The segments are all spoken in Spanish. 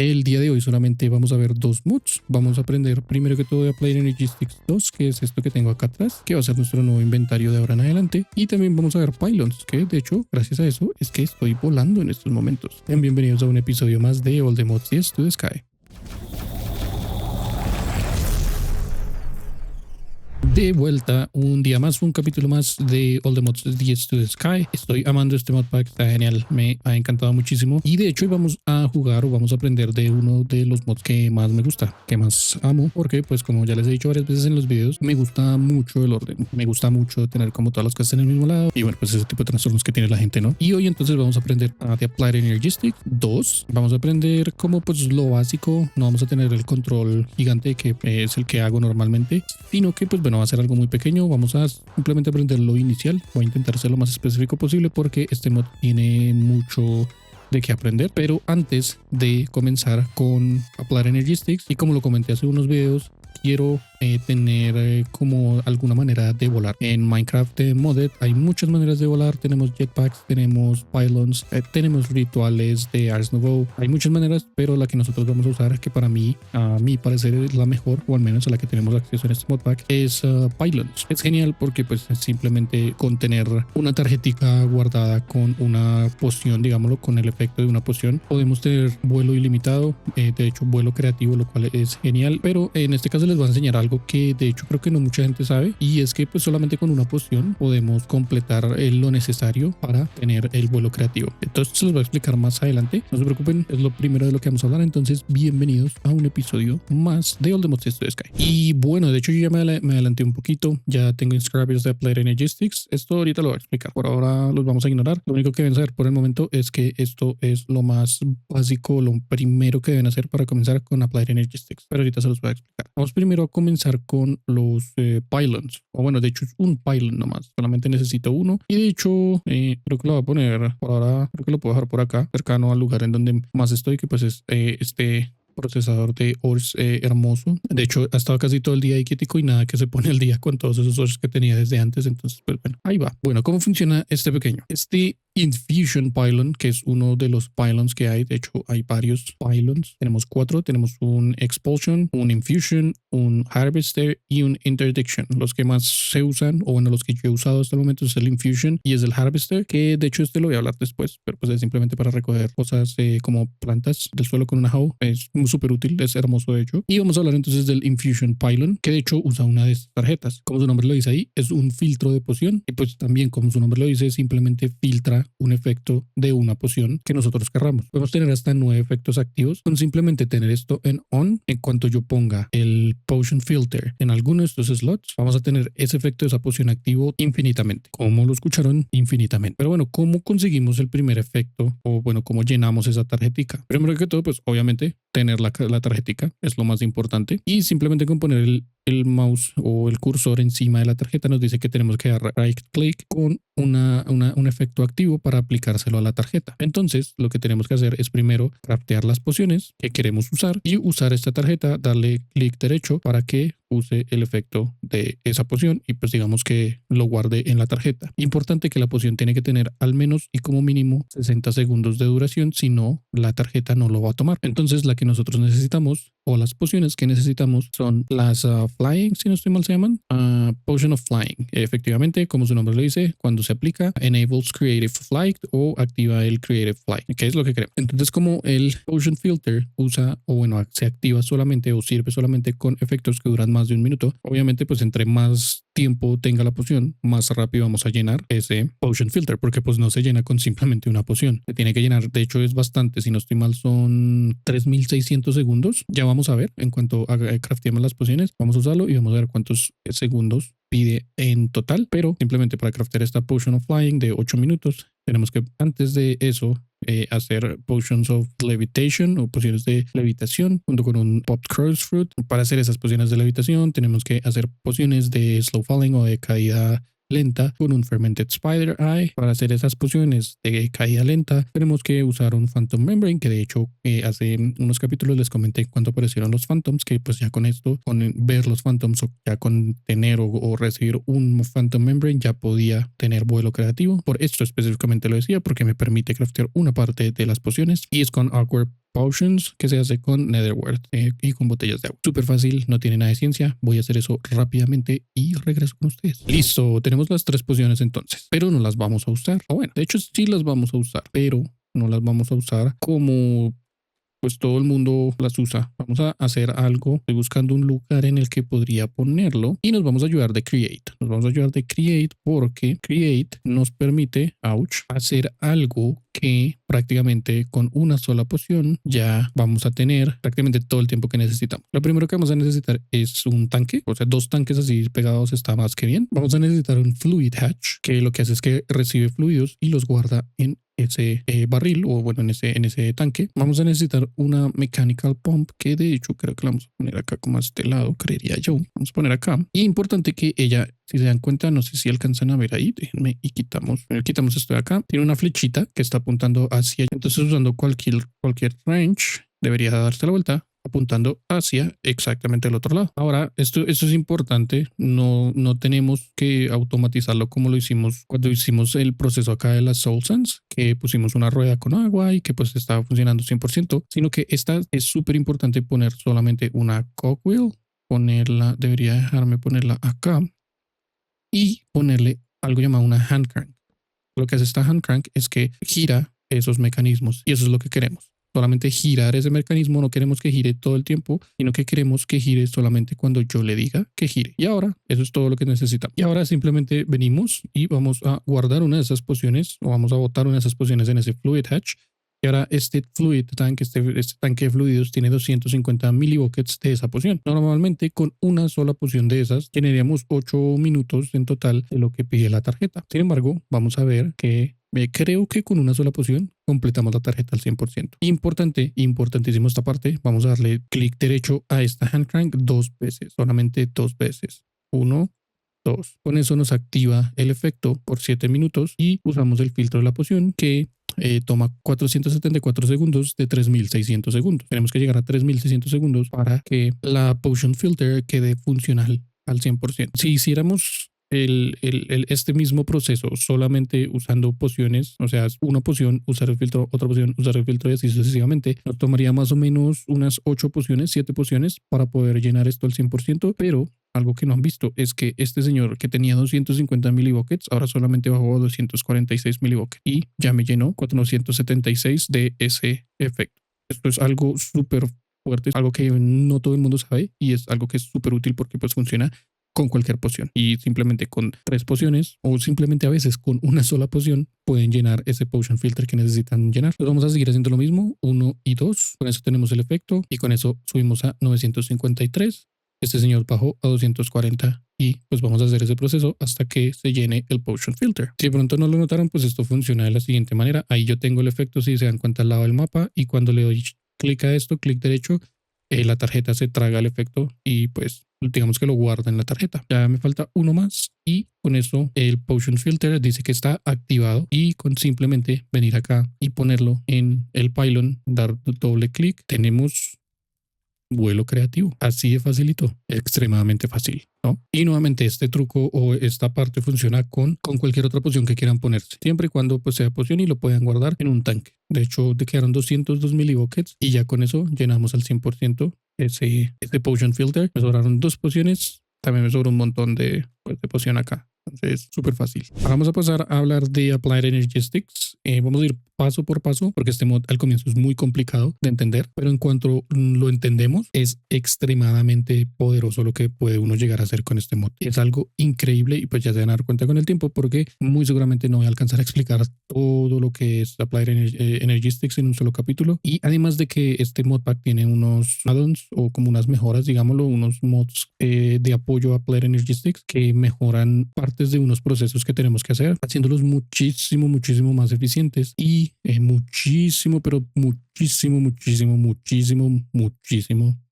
El día de hoy solamente vamos a ver dos mods. Vamos a aprender primero que todo de Applied Energy Sticks 2, que es esto que tengo acá atrás, que va a ser nuestro nuevo inventario de ahora en adelante. Y también vamos a ver Pylons, que de hecho, gracias a eso, es que estoy volando en estos momentos. Bienvenidos a un episodio más de All the Mods 10 to the Sky. De vuelta, un día más, un capítulo más de All the Mods 10 to the Sky. Estoy amando este modpack, está genial, me ha encantado muchísimo. Y de hecho hoy vamos a jugar o vamos a aprender de uno de los mods que más me gusta, que más amo, porque pues como ya les he dicho varias veces en los videos, me gusta mucho el orden, me gusta mucho tener como todas las cosas en el mismo lado y bueno, pues ese tipo de trastornos que tiene la gente, ¿no? Y hoy entonces vamos a aprender de Applied Energy Stick 2. Vamos a aprender como pues lo básico, no vamos a tener el control gigante que es el que hago normalmente, sino que pues bueno, va a ser algo muy pequeño. Vamos a simplemente aprender lo inicial. Voy a intentar ser lo más específico posible porque este mod tiene mucho de qué aprender. Pero antes de comenzar con Applied Energy Sticks, y como lo comenté hace unos videos, quiero tener como alguna manera de volar. En Minecraft Modded hay muchas maneras de volar. Tenemos jetpacks, tenemos pylons, tenemos rituales de Ars Nouveau. Hay muchas maneras, pero la que nosotros vamos a usar, que para mí, a mi parecer es la mejor, o al menos a la que tenemos acceso en este modpack, es pylons. Es genial porque pues simplemente con tener una tarjetica guardada con una poción, digámoslo, con el efecto de una poción, podemos tener vuelo ilimitado, de hecho vuelo creativo, lo cual es genial. Pero en este caso les voy a enseñar algo que de hecho creo que no mucha gente sabe, y es que pues solamente con una poción podemos completar lo necesario para tener el vuelo creativo. Entonces se los voy a explicar más adelante, no se preocupen, es lo primero de lo que vamos a hablar. Entonces bienvenidos a un episodio más de All the Mods 10 to the Sky. Y bueno, de hecho yo ya me adelanté un poquito, ya tengo inscribers de Applied Energy Sticks. Esto ahorita lo voy a explicar, por ahora los vamos a ignorar. Lo único que deben saber por el momento es que esto es lo más básico, lo primero que deben hacer para comenzar con Applied Energy Sticks, pero ahorita se los voy a explicar. Vamos primero a comenzar con los pylons, o bueno, de hecho es un pylon nomás, solamente necesito uno, y de hecho creo que lo voy a poner por ahora, creo que lo puedo dejar por acá, cercano al lugar en donde más estoy, que pues es este procesador de ores hermoso. De hecho ha estado casi todo el día ahí quietico y nada que se pone al día con todos esos ores que tenía desde antes. Entonces pues bueno, ahí va. Bueno, ¿cómo funciona este pequeño? Este Infusion Pylon, que es uno de los pylons que hay. De hecho hay varios pylons, tenemos 4, tenemos un Expulsion, un Infusion, un Harvester y un Interdiction. Los que más se usan, o bueno, los que yo he usado hasta el momento, es el Infusion y es el Harvester, que de hecho este lo voy a hablar después, pero pues es simplemente para recoger cosas como plantas del suelo con una hoe. Es súper útil, es hermoso de hecho. Y vamos a hablar entonces del Infusion Pylon, que de hecho usa una de estas tarjetas. Como su nombre lo dice ahí, es un filtro de poción, y pues también como su nombre lo dice, simplemente filtra un efecto de una poción que nosotros querramos. Podemos tener hasta 9 efectos activos con simplemente tener esto en on. En cuanto yo ponga el potion filter en alguno de estos slots, vamos a tener ese efecto de esa poción activo infinitamente. Como lo escucharon, infinitamente. Pero bueno, ¿cómo conseguimos el primer efecto? O bueno, ¿cómo llenamos esa tarjetica? Primero que todo, pues obviamente tener la tarjetica es lo más importante, y simplemente con poner el mouse o el cursor encima de la tarjeta nos dice que tenemos que dar right click con un efecto activo para aplicárselo a la tarjeta. Entonces lo que tenemos que hacer es primero craftear las pociones que queremos usar y usar esta tarjeta, darle clic derecho para que use el efecto de esa poción y pues digamos que lo guarde en la tarjeta. Importante que la poción tiene que tener al menos y como mínimo 60 segundos de duración, si no la tarjeta no lo va a tomar. Entonces la que nosotros necesitamos, o las pociones que necesitamos, son las Flying, si no estoy mal se llaman, Potion of Flying. Efectivamente, como su nombre lo dice, cuando se aplica enables Creative Flight o activa el Creative Flight, que es lo que queremos. Entonces como el Potion Filter usa, o bueno, se activa solamente o sirve solamente con efectos que duran más de un minuto, obviamente pues entre más tiempo tenga la poción, más rápido vamos a llenar ese Potion Filter, porque pues no se llena con simplemente una poción, se tiene que llenar. De hecho es bastante, si no estoy mal son 3600 segundos. Ya vamos a ver en cuanto crafteemos las pociones, vamos a usarlo y vamos a ver cuántos segundos pide en total. Pero simplemente para craftear esta Potion of Flying de 8 minutos, tenemos que antes de eso hacer Potions of Levitation o pociones de levitación junto con un Popped Crow's Fruit. Para hacer esas pociones de levitación tenemos que hacer pociones de Slow Falling o de caída lenta con un Fermented Spider Eye. Para hacer esas pociones de caída lenta tenemos que usar un Phantom Membrane, que de hecho hace unos capítulos les comenté cuando aparecieron los Phantoms, que pues ya con esto, con ver los Phantoms o ya con tener o recibir un Phantom Membrane ya podía tener vuelo creativo. Por esto específicamente lo decía, porque me permite craftear una parte de las pociones, y es con Awkward potions que se hace con netherwort y con botellas de agua. Súper fácil, no tiene nada de ciencia. Voy a hacer eso rápidamente y regreso con ustedes. Listo, tenemos las 3 pociones entonces, pero no las vamos a usar. O bueno, de hecho sí las vamos a usar, pero no las vamos a usar como pues todo el mundo las usa. Vamos a hacer algo. Estoy buscando un lugar en el que podría ponerlo y nos vamos a ayudar de Create. Nos vamos a ayudar de Create porque Create nos permite, ouch, hacer algo que prácticamente con una sola poción ya vamos a tener prácticamente todo el tiempo que necesitamos. Lo primero que vamos a necesitar es un tanque, o sea, 2 tanques así pegados está más que bien. Vamos a necesitar un Fluid Hatch que lo que hace es que recibe fluidos y los guarda en ese barril o bueno en ese tanque. Vamos a necesitar una mechanical pump que de hecho creo que la vamos a poner acá como a este lado, creería yo. Vamos a poner acá. Y importante que ella, si se dan cuenta, no sé si alcanzan a ver ahí, déjenme y quitamos esto de acá. Tiene una flechita que está apuntando hacia allá. Entonces usando cualquier range debería darse la vuelta apuntando hacia exactamente el otro lado. Ahora, esto es importante, no tenemos que automatizarlo como lo hicimos cuando hicimos el proceso acá de las Soul Sands, que pusimos una rueda con agua y que pues estaba funcionando 100%, sino que esta es súper importante poner solamente una cogwheel, debería dejarme ponerla acá y ponerle algo llamado una hand crank. Lo que hace esta hand crank es que gira esos mecanismos y eso es lo que queremos. Solamente girar ese mecanismo, no queremos que gire todo el tiempo, sino que queremos que gire solamente cuando yo le diga que gire. Y ahora, eso es todo lo que necesitamos. Y ahora simplemente venimos y vamos a guardar una de esas pociones o vamos a botar una de esas pociones en ese Fluid Hatch. Y ahora este fluid tank, este tanque de fluidos tiene 250 milibuckets de esa poción. Normalmente con una sola poción de esas llenaríamos 8 minutos en total de lo que pide la tarjeta. Sin embargo, vamos a ver que creo que con una sola poción completamos la tarjeta al 100%. Importantísimo esta parte. Vamos a darle clic derecho a esta hand crank 2 veces, solamente 2 veces. 1, 2. Con eso nos activa el efecto por 7 minutos y usamos el filtro de la poción que toma 474 segundos de 3600 segundos. Tenemos que llegar a 3600 segundos para que la Potion Filter quede funcional al 100%. Si hiciéramos este mismo proceso solamente usando pociones, o sea, una poción, usar el filtro, otra poción, usar el filtro y así sucesivamente, nos tomaría más o menos unas 8 pociones, 7 pociones para poder llenar esto al 100%, pero algo que no han visto es que este señor que tenía 250 milibuckets ahora solamente bajó a 246 milibuckets y ya me llenó 476 de ese efecto. Esto es algo súper fuerte, es algo que no todo el mundo sabe y es algo que es súper útil porque pues funciona con cualquier poción y simplemente con 3 pociones o simplemente a veces con una sola poción pueden llenar ese potion filter que necesitan llenar. Entonces vamos a seguir haciendo lo mismo, 1 y 2. Con eso tenemos el efecto y con eso subimos a 953. Este señor bajó a 240 y pues vamos a hacer ese proceso hasta que se llene el potion filter. Si de pronto no lo notaron, pues esto funciona de la siguiente manera. Ahí yo tengo el efecto, si se dan cuenta, al lado del mapa y cuando le doy clic a esto, clic derecho, la tarjeta se traga el efecto y pues digamos que lo guarda en la tarjeta. Ya me falta uno más y con eso el potion filter dice que está activado y con simplemente venir acá y ponerlo en el pylon, dar doble clic, tenemos vuelo creativo. Así de facilito, extremadamente fácil, ¿no? Y nuevamente este truco o esta parte funciona con cualquier otra poción que quieran ponerse, siempre y cuando pues sea poción y lo puedan guardar en un tanque. De hecho, te quedaron 202 milibuckets y ya con eso llenamos al 100% ese potion filter. Me sobraron 2 pociones, también me sobró un montón de poción acá. Entonces, súper fácil. Ahora vamos a pasar a hablar de Applied Energistics. Vamos a ir paso por paso porque este mod al comienzo es muy complicado de entender, pero en cuanto lo entendemos es extremadamente poderoso lo que puede uno llegar a hacer con este mod. Es algo increíble y pues ya se van a dar cuenta con el tiempo porque muy seguramente no voy a alcanzar a explicar todo lo que es Applied Energistics en un solo capítulo. Y además de que este modpack tiene unos add-ons o como unas mejoras, digámoslo, unos mods de apoyo a Applied Energistics que mejoran partes de unos procesos que tenemos que hacer, haciéndolos muchísimo más eficientes y muchísimo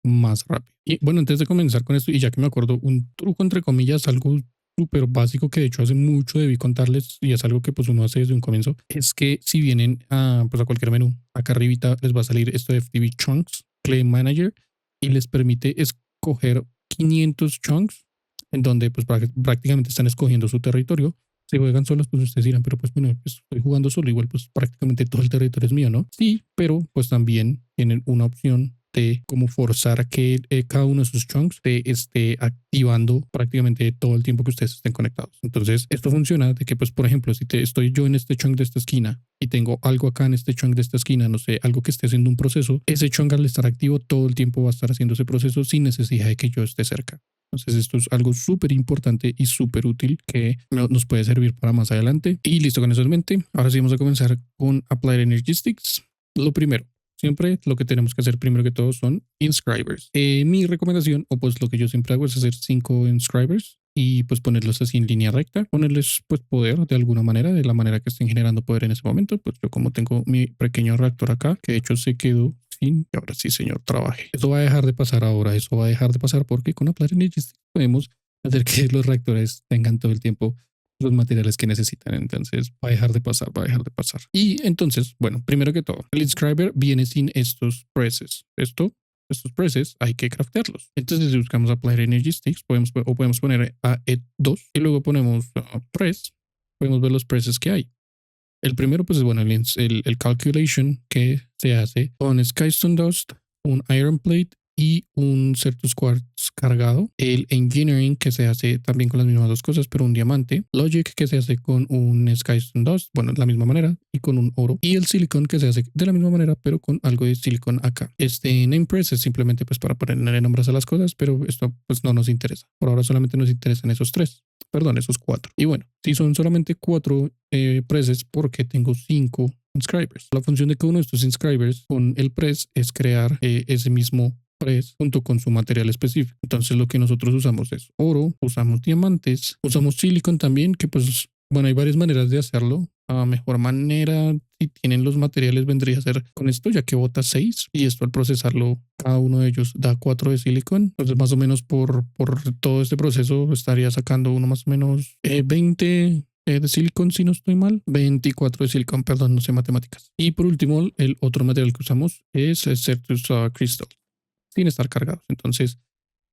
más rápido. Y bueno, antes de comenzar con esto, y ya que me acuerdo, un truco entre comillas, algo súper básico que de hecho hace mucho debí contarles y es algo que pues uno hace desde un comienzo, es que si vienen a, pues a cualquier menú, acá arribita les va a salir esto de FTV Chunks, Claim Manager, y les permite escoger 500 chunks en donde pues prácticamente están escogiendo su territorio Si juegan solos, pues ustedes dirán, pero pues bueno, pues estoy jugando solo, igual pues prácticamente todo el territorio es mío, ¿no? Sí, pero pues también tienen una opción de como forzar a que cada uno de sus chunks esté activando prácticamente todo el tiempo que ustedes estén conectados. Entonces, esto funciona de que, pues, por ejemplo, si estoy yo en este chunk de esta esquina y tengo algo acá en este chunk de esta esquina, no sé, algo que esté haciendo un proceso, ese chunk al estar activo todo el tiempo va a estar haciendo ese proceso sin necesidad de que yo esté cerca. Entonces esto es algo súper importante y súper útil que nos puede servir para más adelante. Y listo con eso en mente. Ahora sí vamos a comenzar con Applied Energistics. Lo primero, siempre lo que tenemos que hacer primero que todo son inscribers. Mi recomendación, o pues lo que yo siempre hago es hacer 5 inscribers y pues ponerlos así en línea recta, ponerles pues poder de alguna manera, de la manera que estén generando poder en ese momento. Pues yo como tengo mi pequeño reactor acá, que de hecho se quedó y ahora sí, señor, trabaje. Eso va a dejar de pasar ahora, eso va a dejar de pasar porque con Applied Energies podemos hacer que los reactores tengan todo el tiempo los materiales que necesitan. Entonces va a dejar de pasar, va a dejar de pasar. Y entonces, bueno, primero que todo, el inscriber viene sin estos presses. Estos presses hay que craftearlos. Entonces, si buscamos Applied Energy Sticks, podemos poner a E2 y luego ponemos press, podemos ver los presses que hay. El primero, pues es bueno, el calculation que se hace con Skystone Dust, un Iron Plate y un Certus Quartz cargado. El engineering que se hace también con las mismas dos cosas, pero un diamante. Logic que se hace con un Skystone Dust, bueno, de la misma manera y con un oro. Y el Silicon que se hace de la misma manera, pero con algo de silicon acá. Este Namepress es simplemente pues para ponerle nombres a las cosas, pero esto pues no nos interesa. Por ahora solamente nos interesan esos tres. Perdón, esos 4. Y bueno, si son solamente 4 presses, porque tengo 5 inscribers. La función de cada uno de estos inscribers con el press es crear ese mismo press junto con su material específico. Entonces lo que nosotros usamos es oro, usamos diamantes, usamos silicon también, que pues bueno, hay varias maneras de hacerlo. La mejor manera, si tienen los materiales, vendría a ser con esto, ya que bota 6 y esto al procesarlo, cada uno de ellos da 4 de silicon. Entonces, más o menos por todo este proceso estaría sacando uno más o menos 20 de silicon, si no estoy mal, 24 de silicon, perdón, no sé matemáticas. Y por último, el otro material que usamos es el Certus Crystal, sin estar cargados. Entonces,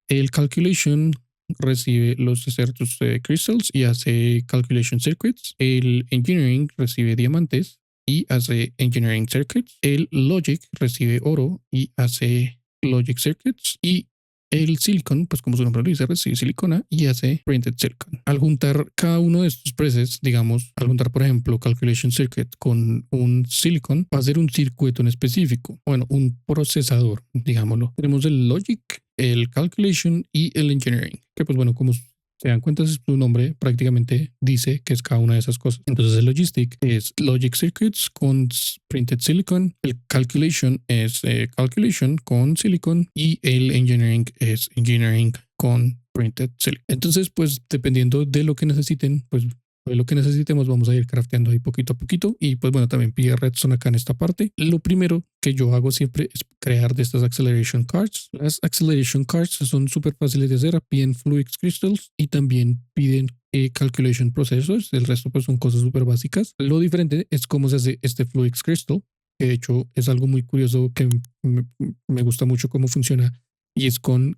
el calculation recibe los Certus Crystals y hace calculation circuits. El engineering recibe diamantes y hace engineering circuits. El logic recibe oro y hace logic circuits. Y el silicon, pues como su nombre lo dice, recibe silicona y hace printed silicon. Al juntar cada uno de estos presets, digamos, al juntar, por ejemplo, calculation circuit con un silicon, va a ser un circuito en específico. Bueno, un procesador, digámoslo. Tenemos el logic, el calculation y el engineering, que pues bueno, como se dan cuenta, su nombre prácticamente dice que es cada una de esas cosas. Entonces el logistic es logic circuits con printed silicon, el calculation es calculation con silicon y el engineering es engineering con printed silicon. Entonces pues dependiendo de lo que necesiten, pues de lo que necesitemos vamos a ir crafteando ahí poquito a poquito. Y pues bueno, también pide redstone acá en esta parte. Lo primero que yo hago siempre es crear de estas acceleration cards. Las acceleration cards son súper fáciles de hacer, piden fluix crystals y también piden calculation processors. El resto pues son cosas súper básicas. Lo diferente es cómo se hace este fluix crystal, que de hecho es algo muy curioso que me gusta mucho cómo funciona, y es con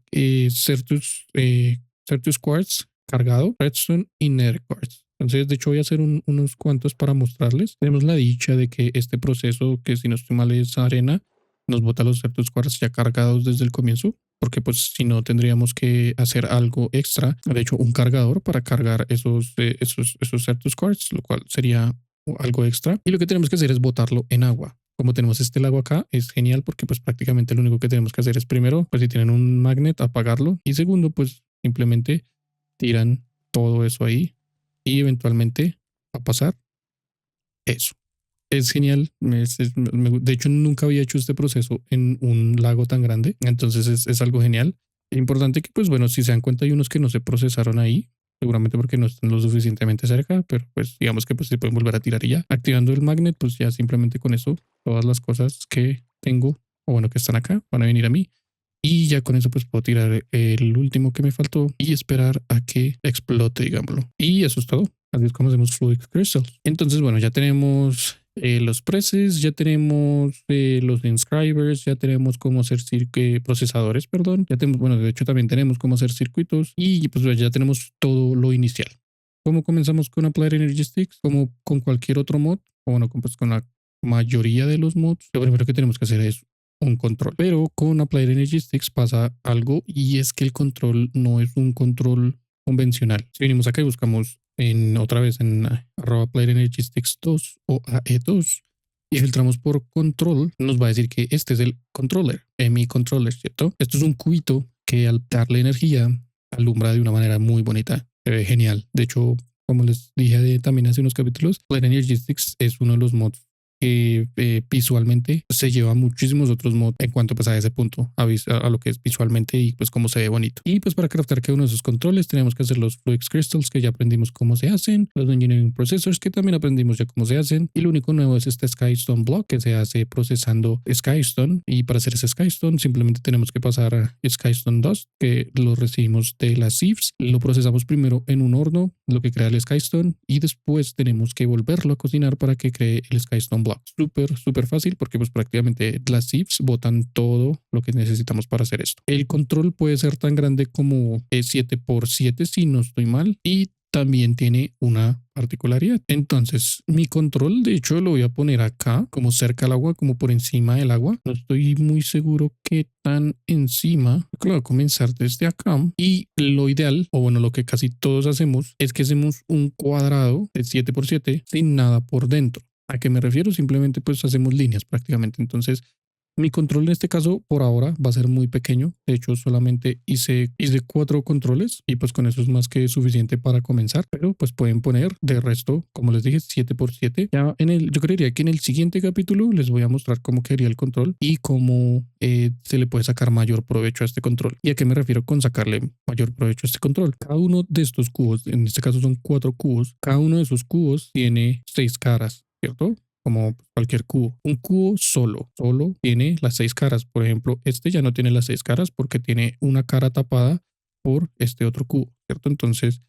Certus Quartz cargado, redstone y nether quartz. Entonces, de hecho, voy a hacer unos cuantos para mostrarles. Tenemos la dicha de que este proceso, que si no estoy mal es arena, nos bota los Certus Quartz ya cargados desde el comienzo, porque pues si no tendríamos que hacer algo extra, de hecho un cargador para cargar esos Certus Quartz, lo cual sería algo extra. Y lo que tenemos que hacer es botarlo en agua. Como tenemos este lago acá, es genial porque pues prácticamente lo único que tenemos que hacer es primero, pues si tienen un magnet, apagarlo, y segundo, pues simplemente tiran todo eso ahí y eventualmente va a pasar eso. Es genial. De hecho, nunca había hecho este proceso en un lago tan grande. Entonces es algo genial. Es importante que, pues bueno, si se dan cuenta, hay unos que no se procesaron ahí. Seguramente porque no están lo suficientemente cerca, pero pues digamos que pues se pueden volver a tirar y ya. Activando el magnet, pues ya simplemente con eso, todas las cosas que tengo, o bueno, que están acá, van a venir a mí. Y ya con eso pues puedo tirar el último que me faltó y esperar a que explote, digámoslo. Y eso es todo. Así es como hacemos Fluid Crystal. Entonces, bueno, ya tenemos los presses, ya tenemos los inscribers, ya tenemos cómo hacer procesadores, perdón. Ya tenemos, bueno, de hecho también tenemos cómo hacer circuitos y pues ya tenemos todo lo inicial. ¿Cómo comenzamos con Applied Energy Sticks? Como con cualquier otro mod, o bueno, pues con la mayoría de los mods, lo primero que tenemos que hacer es un control. Pero con Applied Energy Sticks pasa algo y es que el control no es un control convencional. Si venimos acá y buscamos otra vez en @Applied Energy Sticks 2 o AE2 y filtramos por control, nos va a decir que este es el controller, mi controller, ¿cierto? Esto es un cubito que al darle energía alumbra de una manera muy bonita. Se ve genial. De hecho, como les dije también hace unos capítulos, Applied Energy Sticks es uno de los mods que visualmente se lleva muchísimos otros mods en cuanto pues a ese punto, a lo que es visualmente y pues cómo se ve bonito. Y pues para craftar cada uno de esos controles tenemos que hacer los Fluix Crystals que ya aprendimos cómo se hacen, los Engineering Processors que también aprendimos ya cómo se hacen y lo único nuevo es este Skystone Block que se hace procesando Skystone y para hacer ese Skystone simplemente tenemos que pasar a Skystone Dust que lo recibimos de las Sieves, lo procesamos primero en un horno, lo que crea el Skystone y después tenemos que volverlo a cocinar para que cree el Skystone Block. Súper fácil porque pues prácticamente las Sieves botan todo lo que necesitamos para hacer esto. El control puede ser tan grande como 7x7 si no estoy mal y también tiene una particularidad. Entonces, mi control, de hecho, lo voy a poner acá, como cerca al agua, como por encima del agua. No estoy muy seguro qué tan encima. Creo que lo voy a comenzar desde acá. Y lo ideal, o bueno, lo que casi todos hacemos, es que hacemos un cuadrado de 7x7 sin nada por dentro. ¿A qué me refiero? Simplemente pues hacemos líneas prácticamente. Entonces, mi control en este caso por ahora va a ser muy pequeño. De hecho, solamente hice 4 controles y pues con eso es más que suficiente para comenzar. Pero pues pueden poner de resto, como les dije, 7x7. Ya yo creería que en el siguiente capítulo les voy a mostrar cómo quedaría el control y cómo se le puede sacar mayor provecho a este control. ¿Y a qué me refiero con sacarle mayor provecho a este control? Cada uno de estos cubos, en este caso son 4 cubos, cada uno de esos cubos tiene 6 caras, ¿cierto? Como cualquier cubo. Un cubo solo tiene las 6 caras. Por ejemplo, este ya no tiene las 6 caras porque tiene una cara tapada por este otro cubo, ¿cierto? Entonces,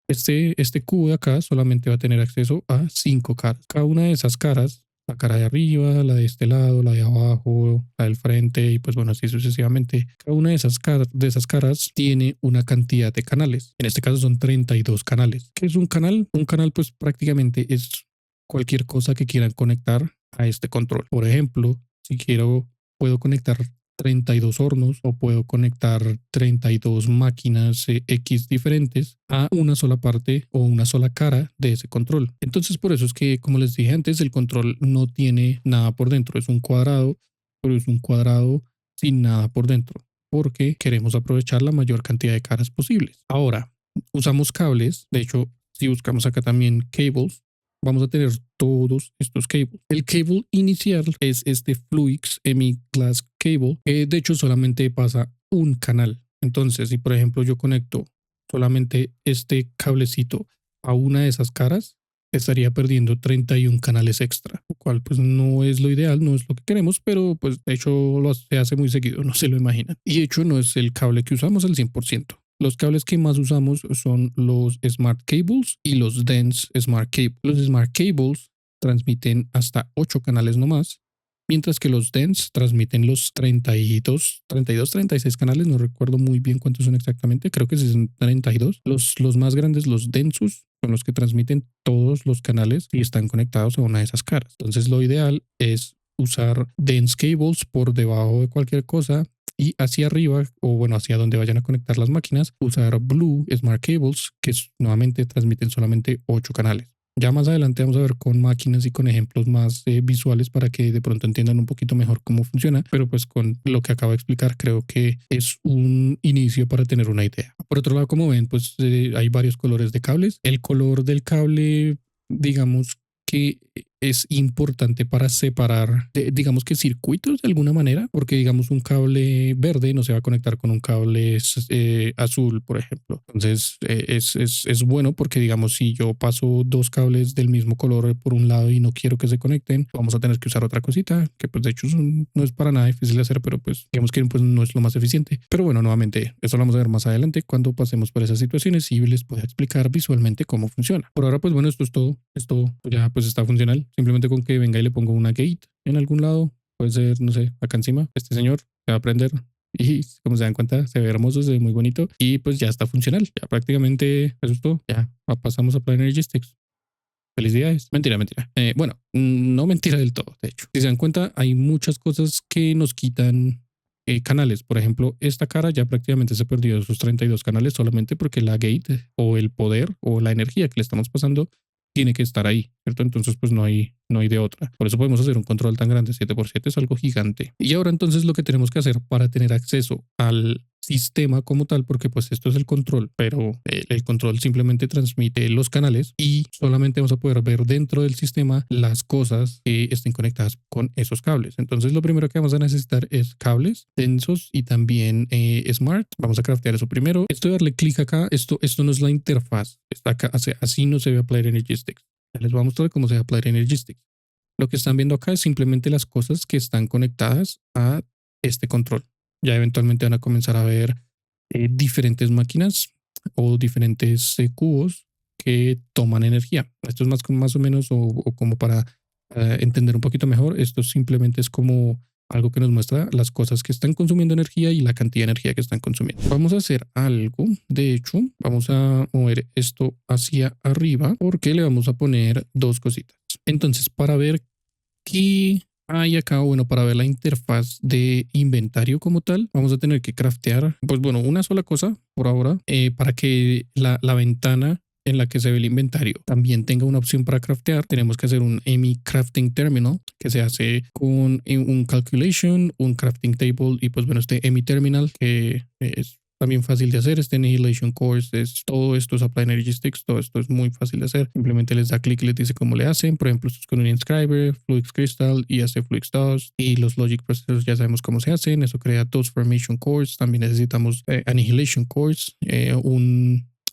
este cubo de acá solamente va a tener acceso a 5 caras. Cada una de esas caras, la cara de arriba, la de este lado, la de abajo, la del frente y pues bueno, así sucesivamente. Cada una de esas caras tiene una cantidad de canales. En este caso son 32 canales. ¿Qué es un canal? Un canal pues prácticamente es cualquier cosa que quieran conectar a este control. Por ejemplo, si quiero, puedo conectar 32 hornos o puedo conectar 32 máquinas X diferentes a una sola parte o una sola cara de ese control. Entonces, por eso es que, como les dije antes, el control no tiene nada por dentro. Es un cuadrado, pero es un cuadrado sin nada por dentro, porque queremos aprovechar la mayor cantidad de caras posibles. Ahora, usamos cables. De hecho, si buscamos acá también cables, vamos a tener todos estos cables. El cable inicial es este Fluix Glass Cable, que de hecho solamente pasa un canal. Entonces, si por ejemplo yo conecto solamente este cablecito a una de esas caras, estaría perdiendo 31 canales extra, lo cual pues no es lo ideal, no es lo que queremos, pero pues de hecho se hace muy seguido, no se lo imaginan. Y de hecho no es el cable que usamos al 100%. Los cables que más usamos son los Smart Cables y los Dense Smart Cables. Los Smart Cables transmiten hasta 8 canales nomás, mientras que los Dense transmiten los 36 canales, no recuerdo muy bien cuántos son exactamente, creo que sí son 32. Los más grandes, los densos, son los que transmiten todos los canales y están conectados a una de esas caras. Entonces lo ideal es usar dense cables por debajo de cualquier cosa y hacia arriba, o bueno, hacia donde vayan a conectar las máquinas, usar Blue Smart Cables, que nuevamente transmiten solamente 8 canales. Ya más adelante vamos a ver con máquinas y con ejemplos más visuales para que de pronto entiendan un poquito mejor cómo funciona, pero pues con lo que acabo de explicar creo que es un inicio para tener una idea. Por otro lado, como ven, pues hay varios colores de cables. El color del cable, digamos que es importante para separar, digamos que circuitos de alguna manera, porque digamos un cable verde no se va a conectar con un cable azul, por ejemplo. Entonces es bueno porque digamos si yo paso 2 cables del mismo color por un lado y no quiero que se conecten, vamos a tener que usar otra cosita que pues de hecho no es para nada difícil de hacer, pero pues digamos que pues no es lo más eficiente. Pero bueno, nuevamente, eso lo vamos a ver más adelante cuando pasemos por esas situaciones y les pueda explicar visualmente cómo funciona. Por ahora pues bueno, esto es todo. Esto ya pues está funcional. Simplemente con que venga y le pongo una gate en algún lado, puede ser, no sé, acá encima, este señor se va a prender y como se dan cuenta se ve hermoso, se ve muy bonito y pues ya está funcional. Ya prácticamente eso es todo. Ya pasamos a Planet Logistics. Felicidades. Mentira, mentira. Bueno, no mentira del todo, de hecho. Si se dan cuenta, hay muchas cosas que nos quitan canales. Por ejemplo, esta cara ya prácticamente se perdió de sus 32 canales solamente porque la gate o el poder o la energía que le estamos pasando tiene que estar ahí, ¿cierto? Entonces, pues no hay de otra. Por eso podemos hacer un control tan grande, 7x7 es algo gigante. Y ahora entonces lo que tenemos que hacer para tener acceso al sistema como tal, porque pues esto es el control, pero el control simplemente transmite los canales y solamente vamos a poder ver dentro del sistema las cosas que estén conectadas con esos cables. Entonces lo primero que vamos a necesitar es cables densos y también smart. Vamos a craftear eso primero. Esto de darle clic acá, esto no es la interfaz. Está acá, así no se ve Applied Energy Sticks. Ya les voy a mostrar cómo se ve Applied Energy Sticks. Lo que están viendo acá es simplemente las cosas que están conectadas a este control. Ya eventualmente van a comenzar a ver diferentes máquinas o diferentes cubos que toman energía. Esto es más o menos o como para entender un poquito mejor. Esto simplemente es como algo que nos muestra las cosas que están consumiendo energía y la cantidad de energía que están consumiendo. Vamos a hacer algo. De hecho, vamos a mover esto hacia arriba porque le vamos a poner dos cositas. Entonces, para ver qué hay acá, bueno, para ver la interfaz de inventario como tal, vamos a tener que craftear, pues bueno, una sola cosa por ahora, para que la ventana en la que se ve el inventario también tenga una opción para craftear. Tenemos que hacer un EMI Crafting Terminal que se hace con un calculation, un crafting table y pues bueno, este EMI Terminal que es también fácil de hacer. Este Annihilation Course es todo esto, es Apply Energy Sticks, todo esto es muy fácil de hacer. Simplemente les da clic y les dice cómo le hacen. Por ejemplo, esto es con un Inscriber, Fluix Crystal y hace Fluix Dust. Y los Logic Processors ya sabemos cómo se hacen. Eso crea Dust Formation Cores. También necesitamos Annihilation Cores,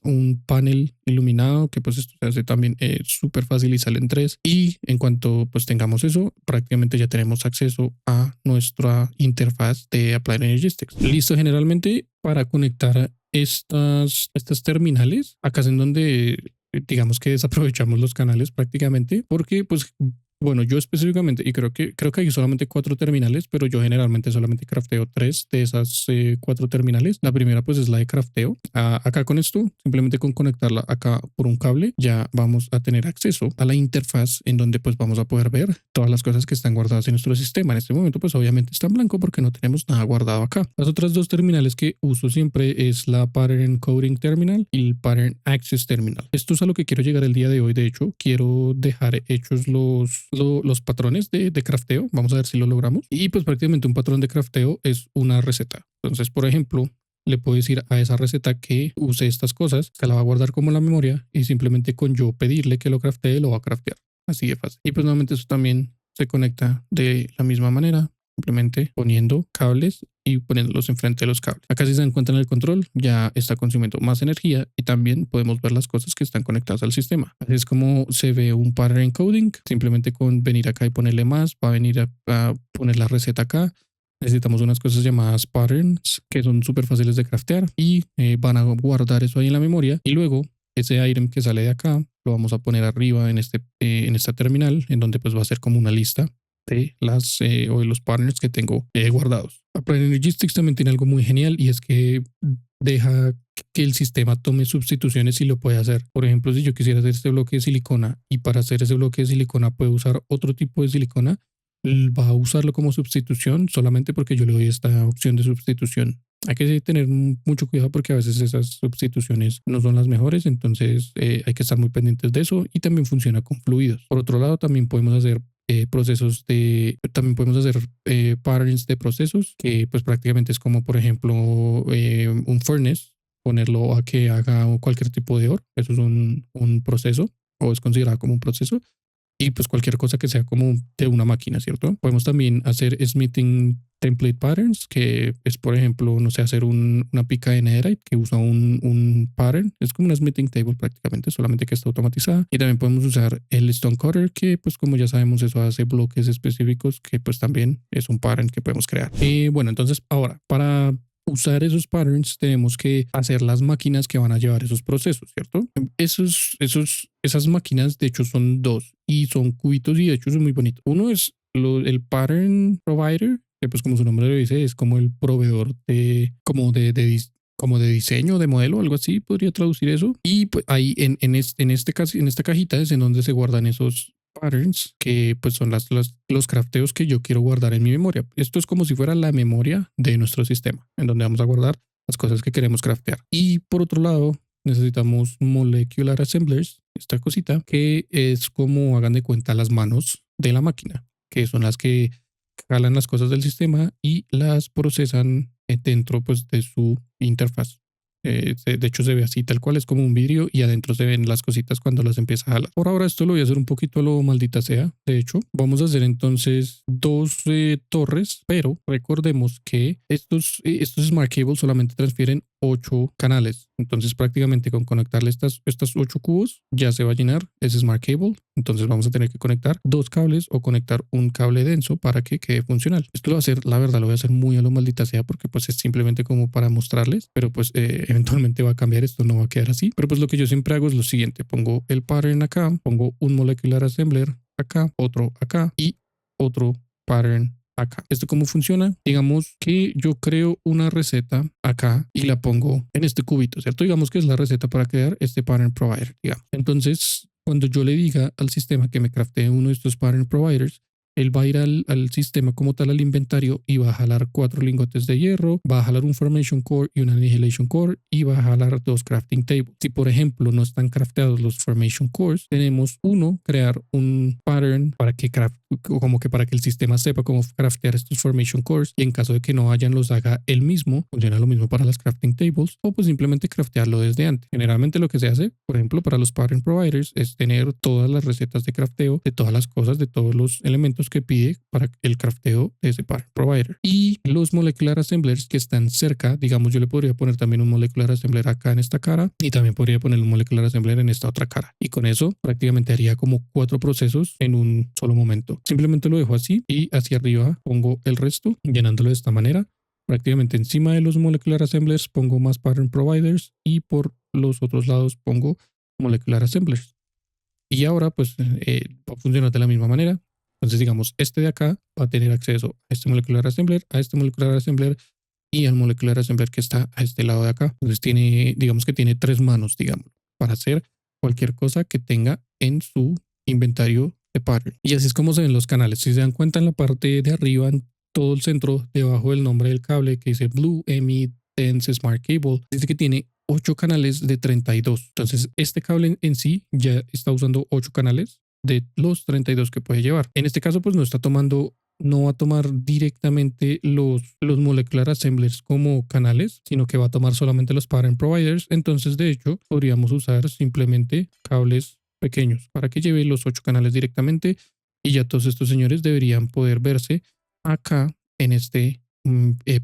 un panel iluminado que pues esto se hace también súper fácil y salen tres. Y en cuanto pues tengamos eso, prácticamente ya tenemos acceso a nuestra interfaz de Applied Energy Sticks. Listo, generalmente para conectar estas terminales, acá es en donde digamos que desaprovechamos los canales prácticamente porque pues bueno, yo específicamente, y creo que hay solamente 4 terminales, pero yo generalmente solamente crafteo 3 de esas 4 terminales. La primera pues es la de crafteo. Acá con esto, simplemente con conectarla acá por un cable, ya vamos a tener acceso a la interfaz en donde pues vamos a poder ver todas las cosas que están guardadas en nuestro sistema. En este momento pues obviamente está en blanco porque no tenemos nada guardado acá. Las otras dos terminales que uso siempre es la Pattern Encoding Terminal y el Pattern Access Terminal. Esto es a lo que quiero llegar el día de hoy. De hecho, quiero dejar hechos los patrones de crafteo. Vamos a ver si lo logramos. Y pues prácticamente un patrón de crafteo es una receta. Entonces, por ejemplo, le puedo decir a esa receta que use estas cosas, que la va a guardar como la memoria y simplemente con yo pedirle que lo craftee, lo va a craftear. Así de fácil. Y pues nuevamente eso también se conecta de la misma manera, simplemente poniendo cables y poniéndolos enfrente de los cables. Acá si se encuentra en el control ya está consumiendo más energía y también podemos ver las cosas que están conectadas al sistema. Así es como se ve un pattern encoding. Simplemente con venir acá y ponerle más, va a venir a poner la receta acá. Necesitamos unas cosas llamadas patterns que son súper fáciles de craftear y van a guardar eso ahí en la memoria y luego ese item que sale de acá lo vamos a poner arriba en esta terminal en donde pues va a ser como una lista de las o de los partners que tengo guardados. Applied Energy Sticks también tiene algo muy genial y es que deja que el sistema tome sustituciones y lo puede hacer. Por ejemplo, si yo quisiera hacer este bloque de silicona y para hacer ese bloque de silicona puedo usar otro tipo de silicona, va a usarlo como sustitución solamente porque yo le doy esta opción de sustitución. Hay que tener mucho cuidado porque a veces esas sustituciones no son las mejores, entonces hay que estar muy pendientes de eso y también funciona con fluidos. Por otro lado, también podemos hacer también podemos hacer patterns de procesos que pues prácticamente es como por ejemplo un furnace, ponerlo a que haga cualquier tipo de ore, eso es un proceso o es considerado como un proceso y pues cualquier cosa que sea como de una máquina, ¿cierto? Podemos también hacer smithing template patterns, que es, por ejemplo, no sé, hacer una pica de netherite que usa un pattern. Es como una smithing table prácticamente, solamente que está automatizada. Y también podemos usar el stone cutter, que pues como ya sabemos, eso hace bloques específicos, que pues también es un pattern que podemos crear. Bueno, entonces ahora, para usar esos patterns tenemos que hacer las máquinas que van a llevar esos procesos, ¿cierto? Esas máquinas de hecho son dos y son cubitos y de hecho son muy bonitos. Uno es el pattern provider que pues como su nombre lo dice, es como el proveedor de, como de diseño, de modelo, algo así, podría traducir eso. Y pues ahí en este caso, en esta cajita es en donde se guardan esos patterns, que pues son los crafteos que yo quiero guardar en mi memoria. Esto es como si fuera la memoria de nuestro sistema, en donde vamos a guardar las cosas que queremos craftear. Y por otro lado, necesitamos molecular assemblers, esta cosita que es como hagan de cuenta las manos de la máquina, que son las que jalan las cosas del sistema y las procesan dentro pues de su interfaz. De hecho se ve así tal cual, es como un vidrio y adentro se ven las cositas cuando las empieza a jalar. Por ahora esto lo voy a hacer un poquito a lo maldita sea. De hecho, vamos a hacer entonces dos torres, pero recordemos que estos Smart Cables solamente transfieren 8 canales. Entonces prácticamente con conectarle estas 8 cubos ya se va a llenar ese Smart Cable. Entonces vamos a tener que conectar dos cables o conectar un cable denso para que quede funcional. Esto lo va a hacer, la verdad, lo voy a hacer muy a lo maldita sea porque pues es simplemente como para mostrarles, pero pues eventualmente va a cambiar, esto no va a quedar así. Pero pues lo que yo siempre hago es lo siguiente, pongo el pattern acá, pongo un molecular assembler acá, otro acá y otro pattern acá. ¿Esto cómo funciona? Digamos que yo creo una receta acá y la pongo en este cubito, ¿cierto? Digamos que es la receta para crear este pattern provider, digamos. Entonces, cuando yo le diga al sistema que me craftee uno de estos pattern providers, él va a ir al sistema como tal, al inventario, y va a jalar 4 lingotes de hierro, va a jalar un formation core y un annihilation core, y va a jalar 2 crafting tables. Si por ejemplo no están crafteados los formation cores, tenemos uno, crear un pattern para que como que para que el sistema sepa cómo craftear estos formation cores, y en caso de que no hayan, los haga él mismo. Funciona lo mismo para las crafting tables, o pues simplemente craftearlo desde antes. Generalmente lo que se hace, por ejemplo, para los pattern providers es tener todas las recetas de crafteo de todas las cosas, de todos los elementos que pide para el crafteo de ese pattern provider. Y los molecular assemblers que están cerca, digamos, yo le podría poner también un molecular assembler acá en esta cara, y también podría poner un molecular assembler en esta otra cara, y con eso prácticamente haría como 4 procesos en un solo momento. Simplemente lo dejo así y hacia arriba pongo el resto, llenándolo de esta manera. Prácticamente encima de los molecular assemblers pongo más pattern providers y por los otros lados pongo molecular assemblers. Y ahora pues va a funcionar de la misma manera. Entonces digamos, este de acá va a tener acceso a este molecular assembler, a este molecular assembler y al molecular assembler que está a este lado de acá. Entonces tiene, digamos que tiene 3 manos, digamos, para hacer cualquier cosa que tenga en su inventario de pattern. Y así es como se ven los canales. Si se dan cuenta, en la parte de arriba, en todo el centro, debajo del nombre del cable que dice Blue EMI Dense Smart Cable, dice que tiene 8 canales de 32. Entonces este cable en sí ya está usando 8 canales de los 32 que puede llevar. En este caso pues no va a tomar directamente los molecular assemblers como canales, sino que va a tomar solamente los pattern providers. Entonces de hecho podríamos usar simplemente cables pequeños para que lleve los 8 canales directamente, y ya todos estos señores deberían poder verse acá en este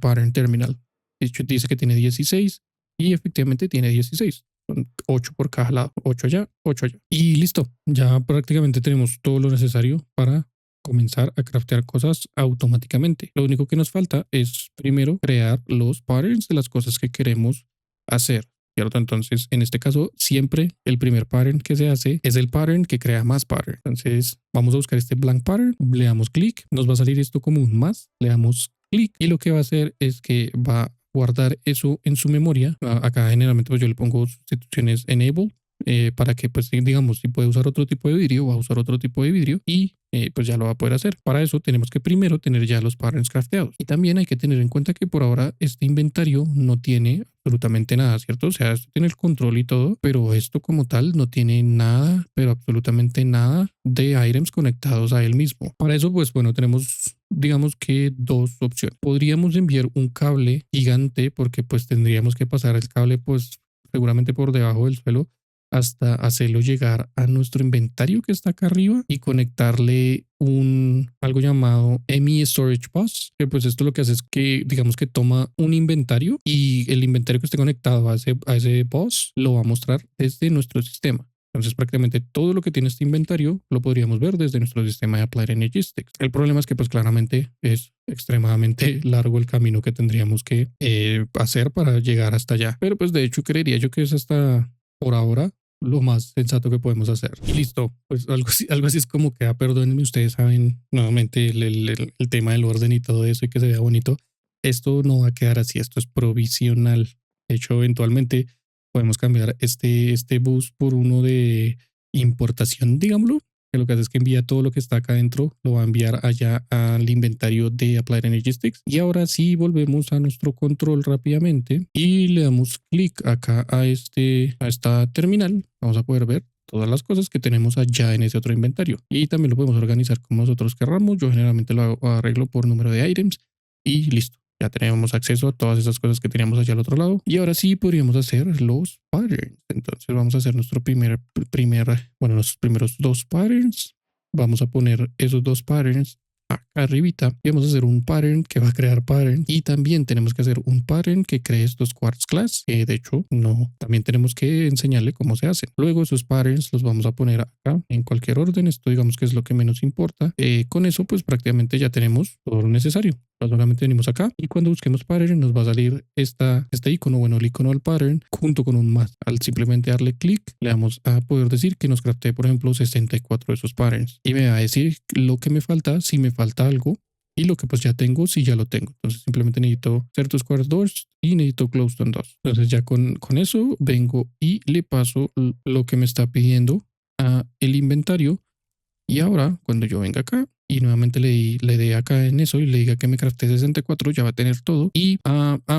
pattern terminal. De hecho dice que tiene 16 y efectivamente tiene 16. Son 8 por cada lado, 8 allá, 8 allá. Y listo, ya prácticamente tenemos todo lo necesario para comenzar a craftear cosas automáticamente. Lo único que nos falta es primero crear los patterns de las cosas que queremos hacer, ¿cierto? Entonces, en este caso, siempre el primer pattern que se hace es el pattern que crea más pattern. Entonces, vamos a buscar este blank pattern, le damos clic, nos va a salir esto como un más, le damos clic y lo que va a hacer es que va a guardar eso en su memoria. Acá generalmente pues yo le pongo sustituciones enable, para que pues digamos, si puede usar otro tipo de vidrio, va a usar otro tipo de vidrio y pues ya lo va a poder hacer. Para eso tenemos que primero tener ya los patterns crafteados, y también hay que tener en cuenta que por ahora este inventario no tiene absolutamente nada, ¿cierto? O sea, esto tiene el control y todo, pero esto como tal no tiene nada, pero absolutamente nada de items conectados a él mismo. Para eso pues bueno, tenemos digamos que 2 opciones. Podríamos enviar un cable gigante, porque pues tendríamos que pasar el cable pues seguramente por debajo del suelo hasta hacerlo llegar a nuestro inventario que está acá arriba y conectarle algo llamado EMI Storage Bus, que pues esto lo que hace es que digamos que toma un inventario, y el inventario que esté conectado a ese bus lo va a mostrar desde nuestro sistema. Entonces prácticamente todo lo que tiene este inventario lo podríamos ver desde nuestro sistema de Applied Energistics. El problema es que pues claramente es extremadamente largo el camino que tendríamos que hacer para llegar hasta allá. Pero pues de hecho creería yo que es hasta por ahora lo más sensato que podemos hacer. Y listo, pues algo así es como que, perdónenme, ustedes saben nuevamente el tema del orden y todo eso y que se vea bonito. Esto no va a quedar así, esto es provisional. De hecho, eventualmente podemos cambiar este bus por uno de importación, digámoslo, que lo que hace es que envía todo lo que está acá adentro, lo va a enviar allá al inventario de Applied Energy Sticks. Y ahora sí volvemos a nuestro control rápidamente y le damos clic acá a esta terminal. Vamos a poder ver todas las cosas que tenemos allá en ese otro inventario. Y también lo podemos organizar como nosotros querramos. Yo generalmente lo arreglo por número de items y listo. Ya tenemos acceso a todas esas cosas que teníamos allá al otro lado. Y ahora sí podríamos hacer los patterns. Entonces vamos a hacer nuestros primeros dos patterns. Vamos a poner esos dos patterns acá arribita y vamos a hacer un pattern que va a crear pattern y también tenemos que hacer un pattern que cree estos quartz class, que de hecho no, también tenemos que enseñarle cómo se hacen. Luego esos patterns los vamos a poner acá en cualquier orden. Esto digamos que es lo que menos importa. Con eso pues prácticamente ya tenemos todo lo necesario. Solamente venimos acá y cuando busquemos pattern nos va a salir este icono, bueno, el icono del pattern junto con un más. Al simplemente darle clic le vamos a poder decir que nos craftee por ejemplo 64 de esos patterns y me va a decir lo que me falta, si me falta algo, y lo que pues ya tengo, si ya lo tengo. Entonces simplemente necesito Certus Quartz Doors y necesito Glowstone 2. Entonces ya con eso vengo y le paso lo que me está pidiendo a el inventario. Y ahora cuando yo venga acá y nuevamente le dé acá en eso y le diga que me crafte 64, ya va a tener todo. Y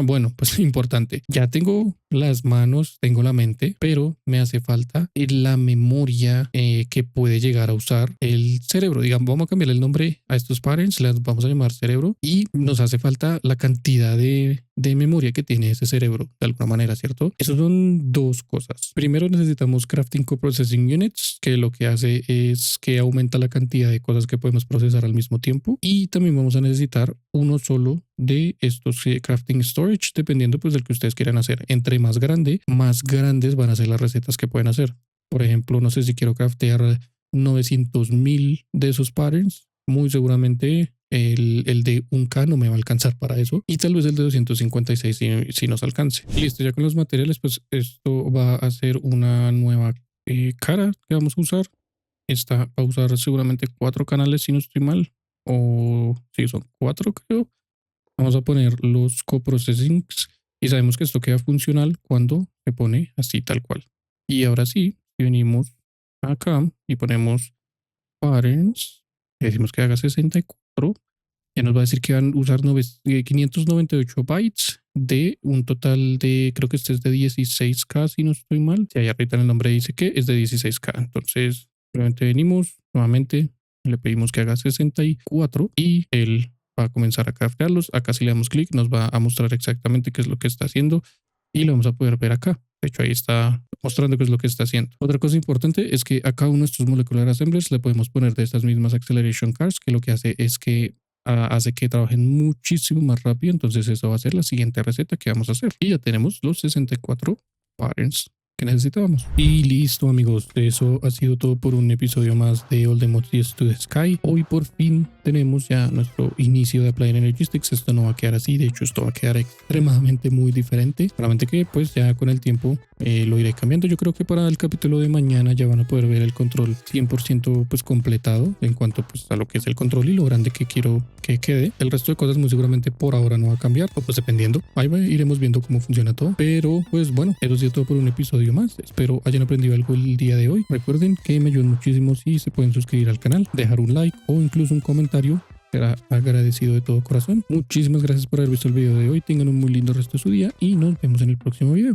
bueno, pues importante, ya tengo las manos, tengo la mente, pero me hace falta la memoria que puede llegar a usar el cerebro. Digamos, vamos a cambiar el nombre a estos patterns, las vamos a llamar cerebro y nos hace falta la cantidad de memoria que tiene ese cerebro de alguna manera, ¿cierto? Eso son dos cosas. Primero necesitamos Crafting Coprocessing Units, que lo que hace es que aumenta la cantidad de cosas que podemos procesar al mismo tiempo, y también vamos a necesitar uno solo de estos crafting storage, dependiendo pues del que ustedes quieran hacer. Entre más grande, más grandes van a ser las recetas que pueden hacer. Por ejemplo, no sé si quiero craftear 900,000 de esos patterns, muy seguramente el de 1K no me va a alcanzar para eso y tal vez el de 256 si nos alcance. Listo, ya con los materiales pues esto va a ser una nueva cara que vamos a usar. Esta va a usar seguramente 4 canales si no estoy mal, o sí, son 4 creo. Vamos a poner los coprocessings y sabemos que esto queda funcional cuando se pone así tal cual. Y ahora sí, si venimos acá y ponemos patterns, y decimos que haga 64, ya nos va a decir que van a usar 598 bytes de un total de, creo que este es de 16K si no estoy mal. Si allá ahorita en el nombre dice que es de 16K. Entonces, simplemente venimos nuevamente, le pedimos que haga 64 y él va a comenzar a craftearlos. Acá si le damos clic nos va a mostrar exactamente qué es lo que está haciendo y lo vamos a poder ver acá. De hecho ahí está mostrando qué es lo que está haciendo. Otra cosa importante es que a cada uno de estos molecular assemblers le podemos poner de estas mismas acceleration cards, que lo que hace es que hace que trabajen muchísimo más rápido. Entonces eso va a ser la siguiente receta que vamos a hacer. Y ya tenemos los 64 patterns que necesitábamos. Y listo amigos, eso ha sido todo por un episodio más de All the Mods to the Sky. Hoy por fin tenemos ya nuestro inicio de Applied Energy Sticks. Esto no va a quedar así, de hecho esto va a quedar extremadamente muy diferente, solamente que pues ya con el tiempo lo iré cambiando. Yo creo que para el capítulo de mañana ya van a poder ver el control 100% pues completado en cuanto pues a lo que es el control y lo grande que quiero que quede. El resto de cosas muy seguramente por ahora no va a cambiar, o pues dependiendo, ahí iremos viendo cómo funciona todo. Pero pues bueno, eso ha sido todo por un episodio más. Espero hayan aprendido algo el día de hoy. Recuerden que me ayudan muchísimo si se pueden suscribir al canal, dejar un like o incluso un comentario. Será agradecido de todo corazón. Muchísimas gracias por haber visto el video de hoy. Tengan un muy lindo resto de su día y nos vemos en el próximo video.